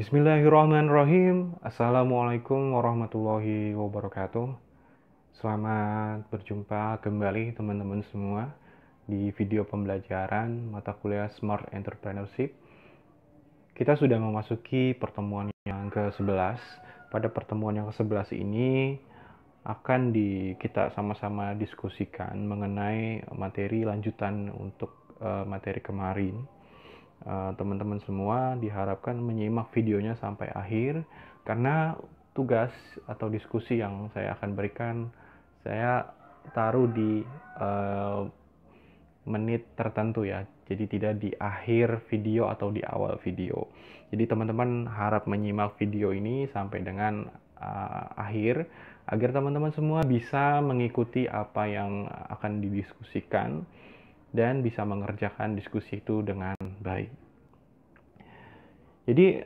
Bismillahirrahmanirrahim. Assalamualaikum warahmatullahi wabarakatuh. Selamat berjumpa kembali teman-teman semua di video pembelajaran mata kuliah Smart Entrepreneurship. Kita sudah memasuki pertemuan yang ke-11. Pada pertemuan yang ke-11 ini akan kita sama-sama diskusikan mengenai materi lanjutan untuk materi kemarin. Teman-teman semua diharapkan menyimak videonya sampai akhir karena tugas atau diskusi yang saya akan berikan saya taruh di menit tertentu ya, jadi tidak di akhir video atau di awal video. Jadi teman-teman harap menyimak video ini sampai dengan akhir agar teman-teman semua bisa mengikuti apa yang akan didiskusikan dan bisa mengerjakan diskusi itu dengan baik. Jadi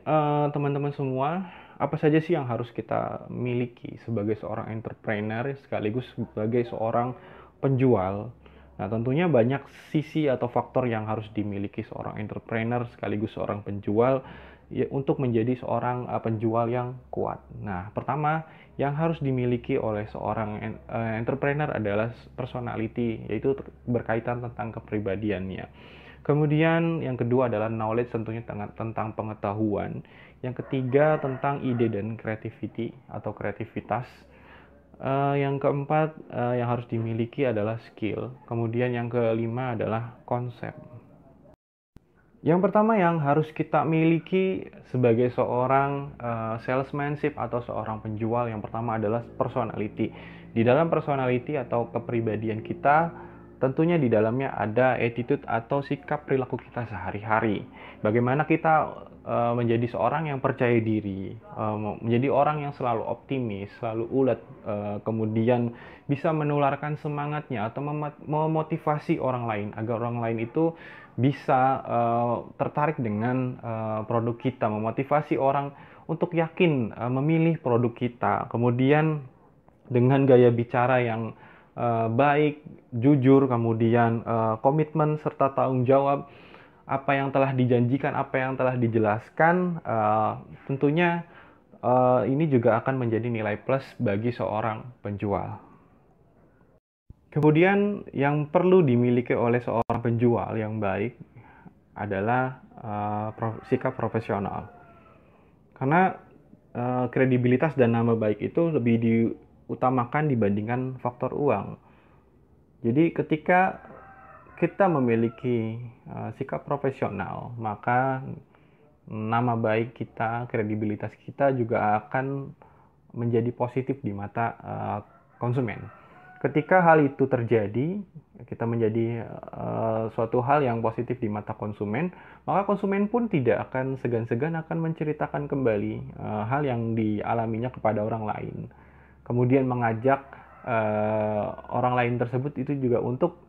teman-teman semua, apa saja sih yang harus kita miliki sebagai seorang entrepreneur sekaligus sebagai seorang penjual? Nah, tentunya banyak sisi atau faktor yang harus dimiliki seorang entrepreneur sekaligus seorang penjual ya, untuk menjadi seorang penjual yang kuat. Nah, pertama yang harus dimiliki oleh seorang entrepreneur adalah personality, yaitu berkaitan tentang kepribadiannya. Kemudian yang kedua adalah knowledge, tentunya tentang pengetahuan. Yang ketiga tentang ide dan creativity atau kreativitas. Yang keempat yang harus dimiliki adalah skill. Kemudian yang kelima adalah konsep. Yang pertama yang harus kita miliki sebagai seorang salesmanship atau seorang penjual, yang pertama adalah personality. Di dalam personality atau kepribadian kita, tentunya di dalamnya ada attitude atau sikap perilaku kita sehari-hari. Bagaimana kita menjadi seorang yang percaya diri, menjadi orang yang selalu optimis, selalu ulet, kemudian bisa menularkan semangatnya atau memotivasi orang lain agar orang lain itu bisa tertarik dengan produk kita, memotivasi orang untuk yakin memilih produk kita. Kemudian dengan gaya bicara yang baik, jujur, kemudian komitmen serta tanggung jawab apa yang telah dijanjikan, apa yang telah dijelaskan, tentunya ini juga akan menjadi nilai plus bagi seorang penjual. Kemudian yang perlu dimiliki oleh seorang penjual yang baik adalah sikap profesional. Karena kredibilitas dan nama baik itu lebih diutamakan dibandingkan faktor uang. Jadi ketika kita memiliki sikap profesional, maka nama baik kita, kredibilitas kita juga akan menjadi positif di mata konsumen. Ketika hal itu terjadi, kita menjadi suatu hal yang positif di mata konsumen, maka konsumen pun tidak akan segan-segan akan menceritakan kembali hal yang dialaminya kepada orang lain. Kemudian mengajak orang lain tersebut itu juga untuk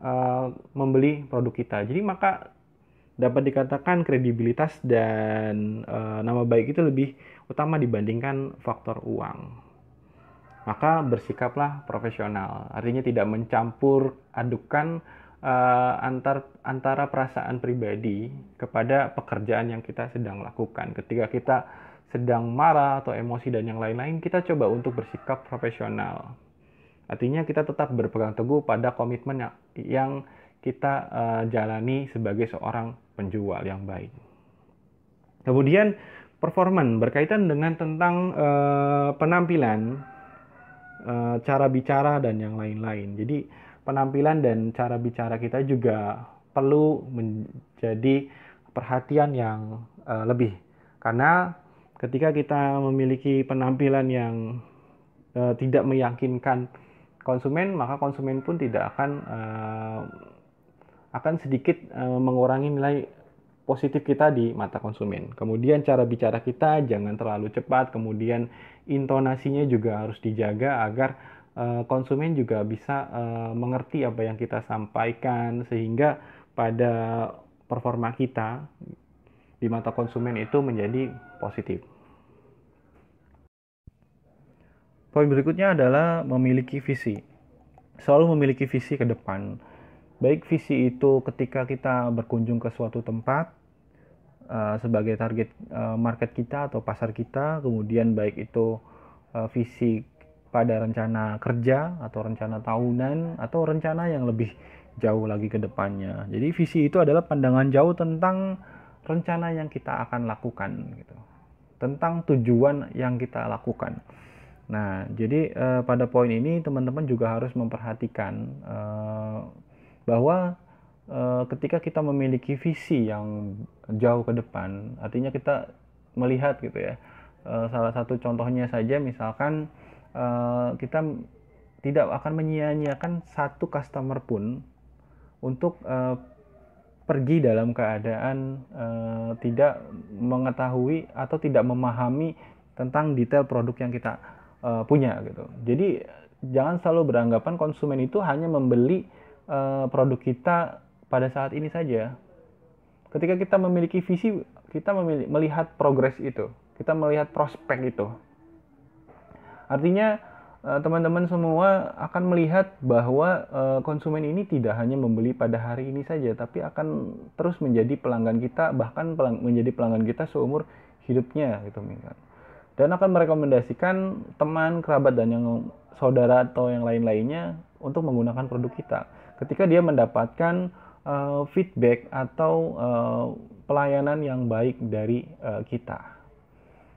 membeli produk kita. Jadi maka dapat dikatakan kredibilitas dan nama baik itu lebih utama dibandingkan faktor uang. Maka bersikaplah profesional, artinya tidak mencampur adukan antara perasaan pribadi kepada pekerjaan yang kita sedang lakukan. Ketika kita sedang marah atau emosi dan yang lain-lain, kita coba untuk bersikap profesional. Artinya kita tetap berpegang teguh pada komitmen yang kita jalani sebagai seorang penjual yang baik. Kemudian performan berkaitan dengan tentang penampilan, cara bicara dan yang lain-lain. Jadi penampilan dan cara bicara kita juga perlu menjadi perhatian yang lebih. Karena ketika kita memiliki penampilan yang tidak meyakinkan konsumen, maka konsumen pun tidak akan sedikit mengurangi nilai positif kita di mata konsumen. Kemudian cara bicara kita jangan terlalu cepat, kemudian intonasinya juga harus dijaga agar konsumen juga bisa mengerti apa yang kita sampaikan, sehingga pada performa kita di mata konsumen itu menjadi positif. Poin berikutnya adalah memiliki visi. Selalu memiliki visi ke depan. Baik visi itu ketika kita berkunjung ke suatu tempat, sebagai target market kita atau pasar kita, kemudian baik itu visi pada rencana kerja atau rencana tahunan atau rencana yang lebih jauh lagi ke depannya. Jadi visi itu adalah pandangan jauh tentang rencana yang kita akan lakukan gitu. Tentang tujuan yang kita lakukan. Nah, jadi pada poin ini teman-teman juga harus memperhatikan bahwa ketika kita memiliki visi yang jauh ke depan, artinya kita melihat gitu ya. Salah satu contohnya saja misalkan kita tidak akan menyia-nyiakan satu customer pun untuk pergi dalam keadaan tidak mengetahui atau tidak memahami tentang detail produk yang kita punya gitu. Jadi jangan selalu beranggapan konsumen itu hanya membeli produk kita pada saat ini saja. Ketika kita memiliki visi, kita melihat progres itu, kita melihat prospek itu. Artinya teman-teman semua akan melihat bahwa konsumen ini tidak hanya membeli pada hari ini saja, tapi akan terus menjadi pelanggan kita, bahkan menjadi pelanggan kita seumur hidupnya gitu misalkan. Dan akan merekomendasikan teman, kerabat, dan yang saudara atau yang lain-lainnya untuk menggunakan produk kita. Ketika dia mendapatkan feedback atau pelayanan yang baik dari kita.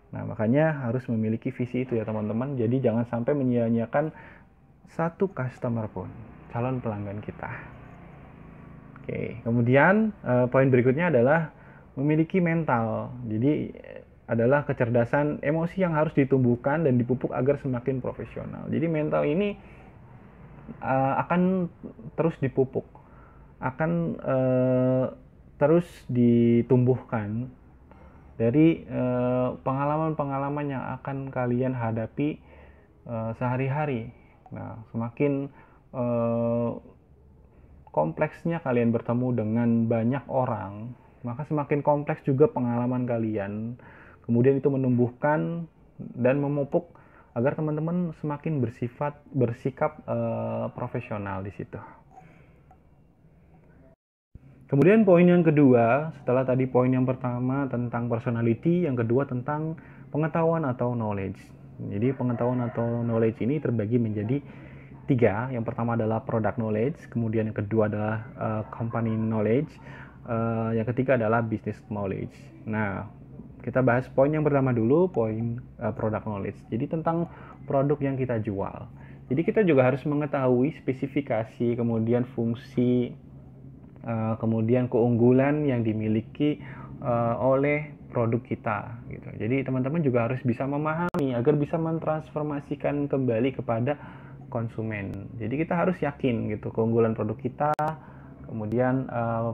Nah, makanya harus memiliki visi itu ya teman-teman. Jadi jangan sampai menyia-nyiakan satu customer pun, calon pelanggan kita. Oke, kemudian poin berikutnya adalah memiliki mental. Jadi adalah kecerdasan emosi yang harus ditumbuhkan dan dipupuk agar semakin profesional. Jadi mental ini akan terus dipupuk, akan terus ditumbuhkan dari pengalaman-pengalaman yang akan kalian hadapi sehari-hari. Nah, semakin kompleksnya kalian bertemu dengan banyak orang, maka semakin kompleks juga pengalaman kalian. Kemudian itu menumbuhkan dan memupuk agar teman-teman semakin bersikap profesional di situ. Kemudian poin yang kedua, setelah tadi poin yang pertama tentang personality, yang kedua tentang pengetahuan atau knowledge. Jadi pengetahuan atau knowledge ini terbagi menjadi 3. Yang pertama adalah product knowledge, kemudian yang kedua adalah company knowledge, yang ketiga adalah business knowledge. Nah, kita bahas poin yang pertama dulu, poin product knowledge. Jadi tentang produk yang kita jual. Jadi kita juga harus mengetahui spesifikasi, kemudian fungsi, kemudian keunggulan yang dimiliki oleh produk kita gitu. Jadi teman-teman juga harus bisa memahami agar bisa mentransformasikan kembali kepada konsumen. Jadi kita harus yakin gitu keunggulan produk kita, kemudian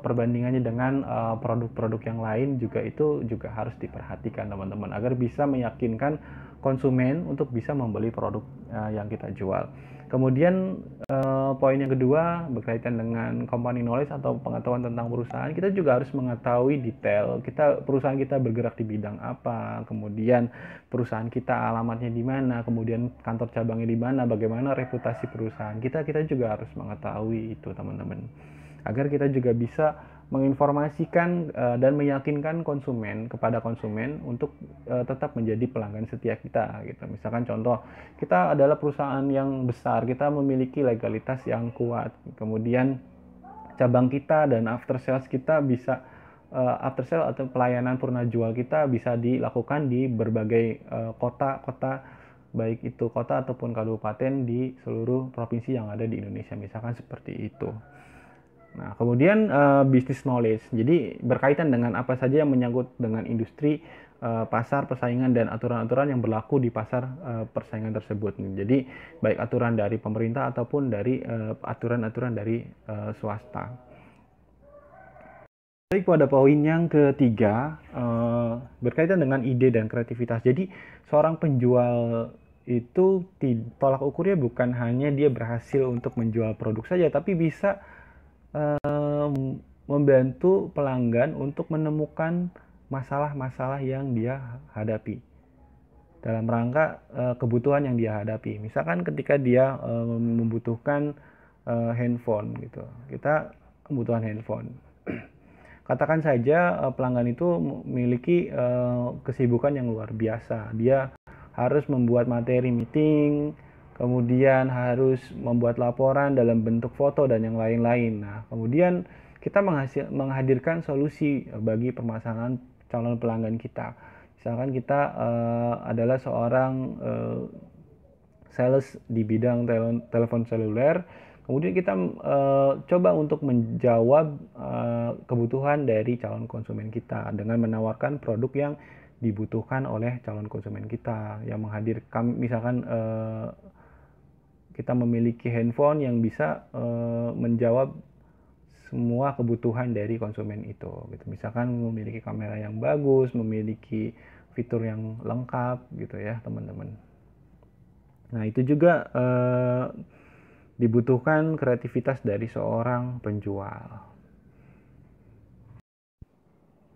perbandingannya dengan produk-produk yang lain juga itu juga harus diperhatikan teman-teman agar bisa meyakinkan konsumen untuk bisa membeli produk yang kita jual. Kemudian poin yang kedua berkaitan dengan company knowledge atau pengetahuan tentang perusahaan. Kita juga harus mengetahui detail perusahaan kita bergerak di bidang apa, kemudian perusahaan kita alamatnya di mana, kemudian kantor cabangnya di mana, bagaimana reputasi perusahaan kita juga harus mengetahui itu teman-teman, agar kita juga bisa menginformasikan dan meyakinkan kepada konsumen untuk tetap menjadi pelanggan setia kita gitu. Misalkan contoh, kita adalah perusahaan yang besar, kita memiliki legalitas yang kuat, kemudian cabang kita dan after sales kita bisa after sale atau pelayanan purna jual kita bisa dilakukan di berbagai kota-kota, baik itu kota ataupun kabupaten di seluruh provinsi yang ada di Indonesia, misalkan seperti itu. Nah, kemudian business knowledge. Jadi berkaitan dengan apa saja yang menyangkut dengan industri, pasar, persaingan, dan aturan-aturan yang berlaku di pasar persaingan tersebut. Jadi baik aturan dari pemerintah ataupun dari aturan-aturan dari swasta. Baik, pada poin yang ketiga berkaitan dengan ide dan kreativitas. Jadi seorang penjual itu tolak ukurnya bukan hanya dia berhasil untuk menjual produk saja, tapi bisa membantu pelanggan untuk menemukan masalah-masalah yang dia hadapi dalam rangka kebutuhan yang dia hadapi. Misalkan ketika dia membutuhkan handphone gitu, kita kebutuhan handphone. Katakan saja pelanggan itu memiliki kesibukan yang luar biasa. Dia harus membuat materi meeting, kemudian harus membuat laporan dalam bentuk foto dan yang lain-lain. Nah, kemudian kita menghadirkan solusi bagi permasalahan calon pelanggan kita. Misalkan kita adalah seorang sales di bidang telepon seluler, kemudian kita coba untuk menjawab kebutuhan dari calon konsumen kita dengan menawarkan produk yang dibutuhkan oleh calon konsumen kita, yang menghadirkan misalkan kita memiliki handphone yang bisa menjawab semua kebutuhan dari konsumen itu gitu. Misalkan memiliki kamera yang bagus, memiliki fitur yang lengkap gitu ya teman-teman. Nah, itu juga dibutuhkan kreativitas dari seorang penjual.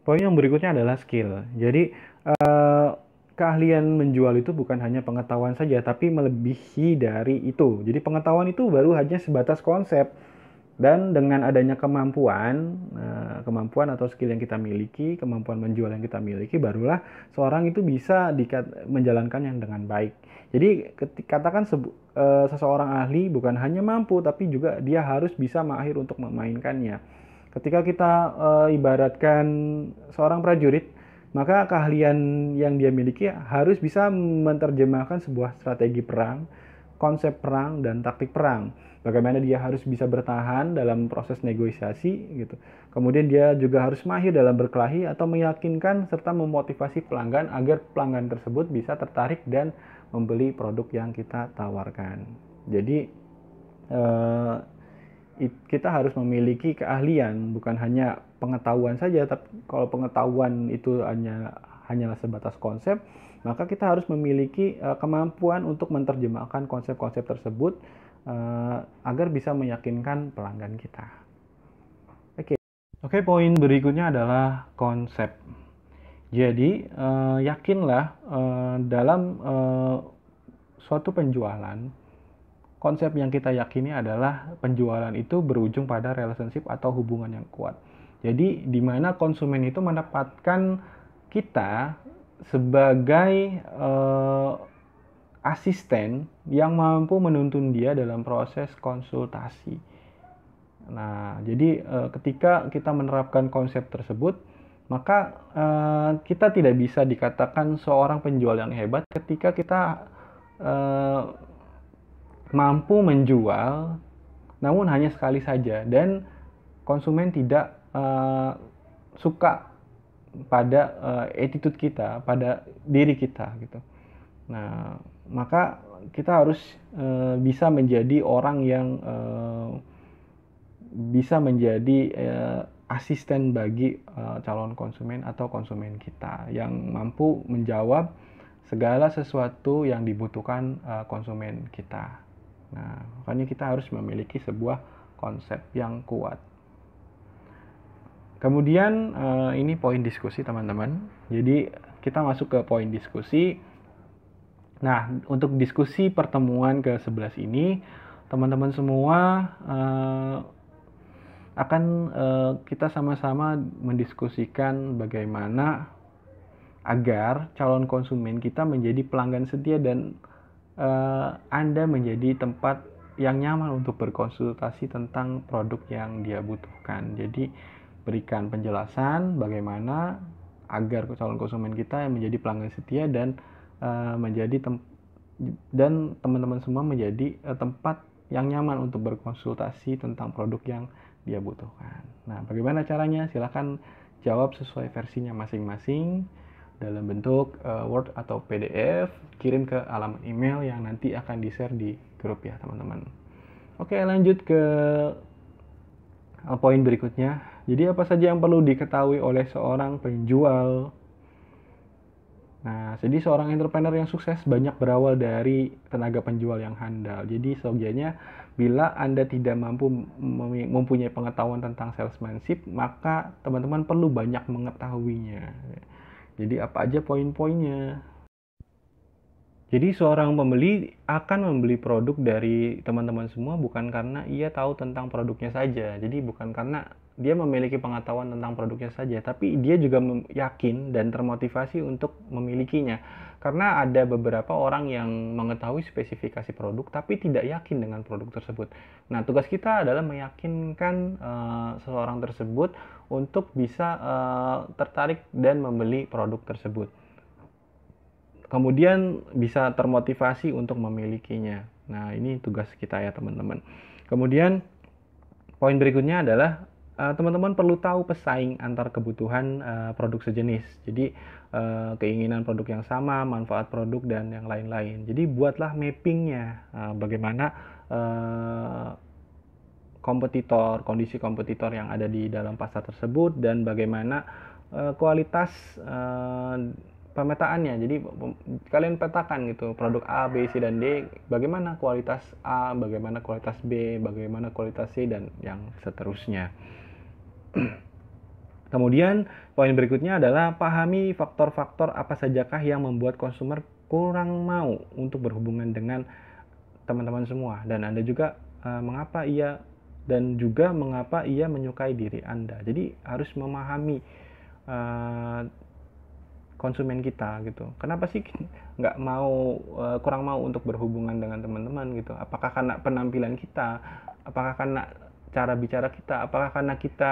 Poin yang berikutnya adalah skill. Jadi keahlian menjual itu bukan hanya pengetahuan saja, tapi melebihi dari itu. Jadi pengetahuan itu baru hanya sebatas konsep. Dan dengan adanya kemampuan atau skill yang kita miliki, kemampuan menjual yang kita miliki, barulah seorang itu bisa menjalankan yang dengan baik. Jadi katakan seseorang ahli bukan hanya mampu, tapi juga dia harus bisa mahir untuk memainkannya. Ketika kita ibaratkan seorang prajurit, maka keahlian yang dia miliki harus bisa menerjemahkan sebuah strategi perang, konsep perang, dan taktik perang. Bagaimana dia harus bisa bertahan dalam proses negosiasi gitu. Kemudian dia juga harus mahir dalam berkelahi atau meyakinkan serta memotivasi pelanggan agar pelanggan tersebut bisa tertarik dan membeli produk yang kita tawarkan. Jadi kita harus memiliki keahlian, bukan hanya pengetahuan saja. Tapi kalau pengetahuan itu hanyalah sebatas konsep, maka kita harus memiliki kemampuan untuk menerjemahkan konsep-konsep tersebut agar bisa meyakinkan pelanggan kita. Oke, poin berikutnya adalah konsep. Jadi yakinlah dalam suatu penjualan, konsep yang kita yakini adalah penjualan itu berujung pada relationship atau hubungan yang kuat. Jadi di mana konsumen itu mendapatkan kita sebagai asisten yang mampu menuntun dia dalam proses konsultasi. Nah, jadi ketika kita menerapkan konsep tersebut, maka kita tidak bisa dikatakan seorang penjual yang hebat ketika kita mampu menjual, namun hanya sekali saja, dan konsumen tidak suka pada attitude kita, pada diri kita gitu. Nah, maka kita harus bisa menjadi orang yang bisa menjadi asisten bagi calon konsumen atau konsumen kita yang mampu menjawab segala sesuatu yang dibutuhkan konsumen kita. Nah, makanya kita harus memiliki sebuah konsep yang kuat. Kemudian ini poin diskusi teman-teman. Jadi kita masuk ke poin diskusi. Nah, untuk diskusi pertemuan ke-11 ini, teman-teman semua akan kita sama-sama mendiskusikan bagaimana agar calon konsumen kita menjadi pelanggan setia dan Anda menjadi tempat yang nyaman untuk berkonsultasi tentang produk yang dia butuhkan. Jadi berikan penjelasan bagaimana agar calon konsumen kita menjadi pelanggan setia dan dan teman-teman semua menjadi tempat yang nyaman untuk berkonsultasi tentang produk yang dia butuhkan. Nah, bagaimana caranya? Silahkan jawab sesuai versinya masing-masing dalam bentuk Word atau PDF, kirim ke alamat email yang nanti akan di-share di grup ya teman-teman. Oke, lanjut ke poin berikutnya. Jadi apa saja yang perlu diketahui oleh seorang penjual? Nah, jadi seorang entrepreneur yang sukses banyak berawal dari tenaga penjual yang handal. Jadi seyogianya bila Anda tidak mampu mempunyai pengetahuan tentang salesmanship, maka teman-teman perlu banyak mengetahuinya. Jadi apa aja poin-poinnya? Jadi seorang pembeli akan membeli produk dari teman-teman semua bukan karena ia tahu tentang produknya saja. Jadi bukan karena dia memiliki pengetahuan tentang produknya saja, tapi dia juga yakin dan termotivasi untuk memilikinya. Karena ada beberapa orang yang mengetahui spesifikasi produk tapi tidak yakin dengan produk tersebut. Nah, tugas kita adalah meyakinkan seseorang tersebut untuk bisa tertarik dan membeli produk tersebut. Kemudian bisa termotivasi untuk memilikinya. Nah, ini tugas kita ya, teman-teman. Kemudian poin berikutnya adalah teman-teman perlu tahu pesaing antar kebutuhan produk sejenis. Jadi keinginan produk yang sama, manfaat produk dan yang lain-lain. Jadi buatlah mappingnya, bagaimana kompetitor, kondisi kompetitor yang ada di dalam pasar tersebut, dan bagaimana kualitas pemetaannya. Jadi kalian petakan gitu, produk A, B, C, dan D, bagaimana kualitas A, bagaimana kualitas B, bagaimana kualitas C, dan yang seterusnya. Kemudian poin berikutnya adalah pahami faktor-faktor apa sajakah yang membuat konsumer kurang mau untuk berhubungan dengan teman-teman semua, dan Anda juga mengapa ia menyukai diri Anda. Jadi harus memahami konsumen kita gitu. Kenapa sih nggak mau, kurang mau untuk berhubungan dengan teman-teman gitu? Apakah karena penampilan kita? Apakah karena cara bicara kita? Apakah karena kita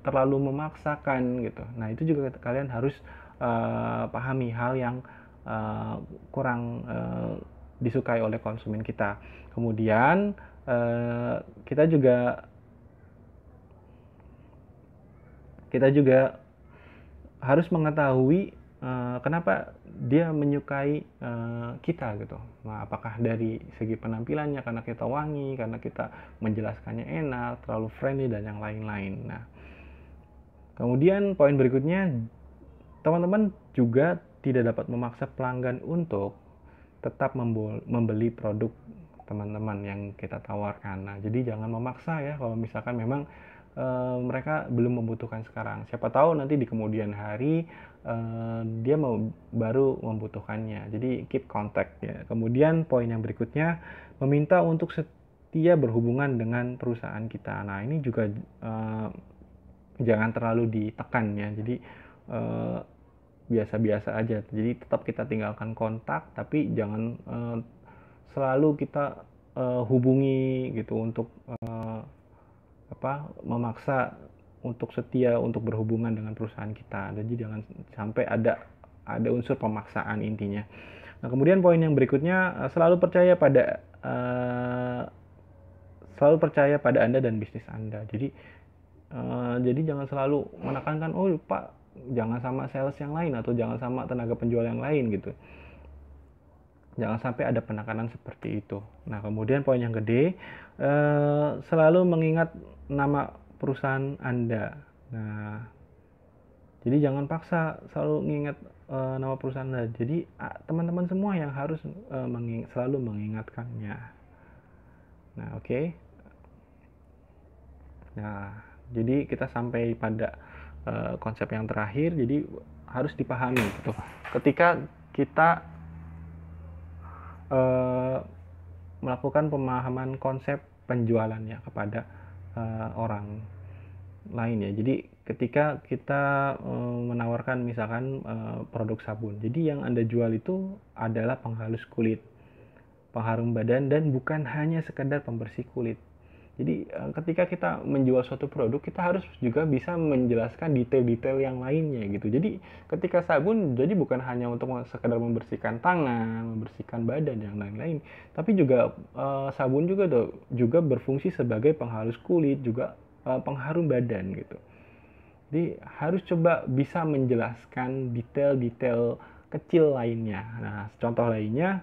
terlalu memaksakan gitu? Nah, itu juga kalian harus pahami hal yang kurang disukai oleh konsumen kita. Kemudian kita juga harus mengetahui kenapa dia menyukai kita gitu. Nah, apakah dari segi penampilannya, karena kita wangi, karena kita menjelaskannya enak, terlalu friendly, dan yang lain-lain. Nah, kemudian poin berikutnya, teman-teman juga tidak dapat memaksa pelanggan untuk tetap membeli produk teman-teman yang kita tawarkan. Nah, jadi jangan memaksa ya kalau misalkan memang mereka belum membutuhkan sekarang. Siapa tahu nanti di kemudian hari dia baru membutuhkannya. Jadi keep contact ya. Kemudian poin yang berikutnya, meminta untuk setia berhubungan dengan perusahaan kita. Nah, ini juga jangan terlalu ditekan ya. Jadi biasa-biasa aja. Jadi tetap kita tinggalkan kontak, tapi jangan selalu kita hubungi gitu untuk memaksa untuk setia untuk berhubungan dengan perusahaan kita. Jadi jangan sampai ada unsur pemaksaan intinya. Nah, kemudian poin yang berikutnya, selalu percaya pada Anda dan bisnis Anda. Jadi jangan selalu menekankan, oh Pak, jangan sama sales yang lain atau jangan sama tenaga penjual yang lain gitu. Jangan sampai ada penekanan seperti itu. Nah, kemudian poin yang gede, selalu mengingat nama perusahaan Anda. Nah, jadi jangan paksa selalu mengingat nama perusahaan Anda. Jadi teman-teman semua yang harus selalu mengingatkannya. Nah, oke. Nah, jadi kita sampai pada konsep yang terakhir. Jadi harus dipahami gitu. Ketika kita melakukan pemahaman konsep penjualannya kepada orang lain ya. Jadi ketika kita menawarkan misalkan produk sabun, jadi yang Anda jual itu adalah penghalus kulit, pengharum badan, dan bukan hanya sekedar pembersih kulit. Jadi ketika kita menjual suatu produk, kita harus juga bisa menjelaskan detail-detail yang lainnya gitu. Jadi ketika sabun, jadi bukan hanya untuk sekedar membersihkan tangan, membersihkan badan, dan lain-lain, tapi juga sabun juga berfungsi sebagai penghalus kulit, juga pengharum badan gitu. Jadi harus coba bisa menjelaskan detail-detail kecil lainnya. Nah, contoh lainnya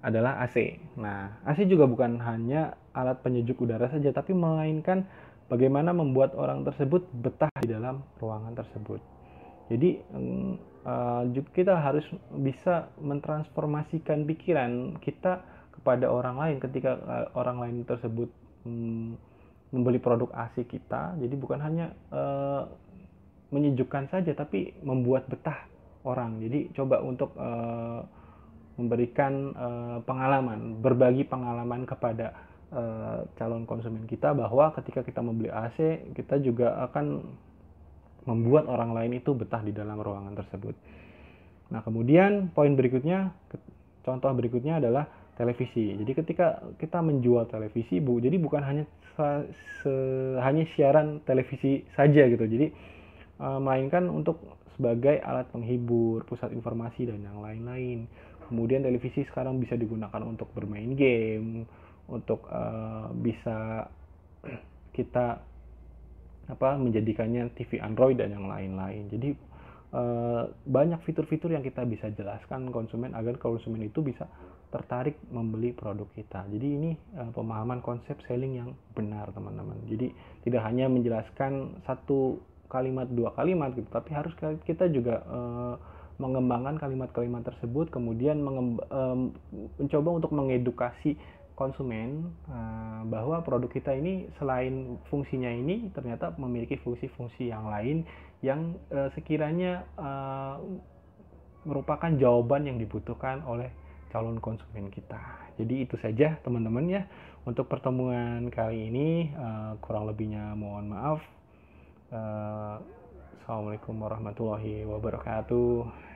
adalah AC. Nah, AC juga bukan hanya alat penyejuk udara saja, tapi melainkan bagaimana membuat orang tersebut betah di dalam ruangan tersebut. Jadi kita harus bisa mentransformasikan pikiran kita kepada orang lain ketika orang lain tersebut membeli produk AC kita. Jadi bukan hanya menyejukkan saja, tapi membuat betah orang. Jadi coba untuk memberikan pengalaman, berbagi pengalaman kepada calon konsumen kita bahwa ketika kita membeli AC, kita juga akan membuat orang lain itu betah di dalam ruangan tersebut. Nah, kemudian poin berikutnya, contoh berikutnya adalah televisi. Jadi ketika kita menjual televisi, jadi bukan hanya hanya siaran televisi saja gitu. Jadi melainkan untuk sebagai alat penghibur, pusat informasi dan yang lain-lain. Kemudian televisi sekarang bisa digunakan untuk bermain game, untuk bisa kita menjadikannya TV Android dan yang lain-lain. Jadi banyak fitur-fitur yang kita bisa jelaskan konsumen agar konsumen itu bisa tertarik membeli produk kita. Jadi ini pemahaman konsep selling yang benar, teman-teman. Jadi tidak hanya menjelaskan satu kalimat, dua kalimat gitu, tapi harus kita juga mengembangkan kalimat-kalimat tersebut, kemudian mencoba untuk mengedukasi konsumen bahwa produk kita ini selain fungsinya ini ternyata memiliki fungsi-fungsi yang lain yang sekiranya merupakan jawaban yang dibutuhkan oleh calon konsumen kita. Jadi itu saja teman-teman ya untuk pertemuan kali ini, kurang lebihnya mohon maaf. Assalamualaikum warahmatullahi wabarakatuh.